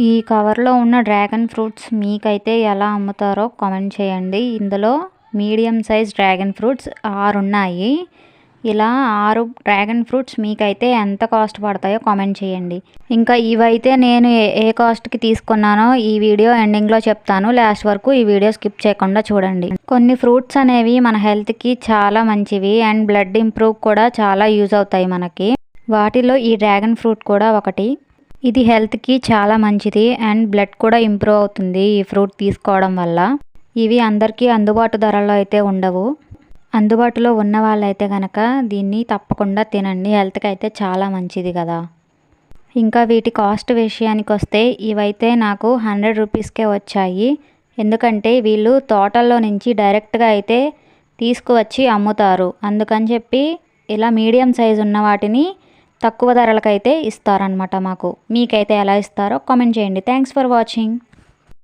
ఈ కవర్లో ఉన్న డ్రాగన్ ఫ్రూట్స్ మీకైతే ఎలా అమ్ముతారో కామెంట్ చేయండి. ఇందులో మీడియం సైజ్ డ్రాగన్ ఫ్రూట్స్ 6 ఉన్నాయి. ఇలా 6 డ్రాగన్ ఫ్రూట్స్ మీకైతే ఎంత కాస్ట్ పడతాయో కామెంట్ చేయండి. ఇంకా ఇవైతే నేను ఏ కాస్ట్కి తీసుకున్నానో ఈ వీడియో ఎండింగ్లో చెప్తాను. లాస్ట్ వరకు ఈ వీడియో స్కిప్ చేయకుండా చూడండి. కొన్ని ఫ్రూట్స్ అనేవి మన హెల్త్కి చాలా మంచివి అండ్ బ్లడ్ ఇంప్రూవ్ కూడా చాలా యూజ్ అవుతాయి మనకి. వాటిలో ఈ డ్రాగన్ ఫ్రూట్ కూడా ఒకటి. ఇది హెల్త్కి చాలా మంచిది అండ్ బ్లడ్ కూడా ఇంప్రూవ్ అవుతుంది ఈ ఫ్రూట్ తీసుకోవడం వల్ల. ఇవి అందరికీ అందుబాటు ధరలో అయితే ఉండవు. అందుబాటులో ఉన్న వాళ్ళైతే కనుక దీన్ని తప్పకుండా తినండి. హెల్త్కి అయితే చాలా మంచిది కదా. ఇంకా వీటి కాస్ట్ విషయానికి వస్తే ఇవైతే నాకు 100 రూపీస్కే వచ్చాయి. ఎందుకంటే వీళ్ళు తోటల్లో నుంచి డైరెక్ట్గా అయితే తీసుకువచ్చి అమ్ముతారు. అందుకని చెప్పి ఇలా మీడియం సైజు ఉన్న వాటిని తక్కువ ధరలకైతే ఇస్తారనమాట మాకు. మీకైతే ఎలా ఇస్తారో కామెంట్ చేయండి. Thanks for watching.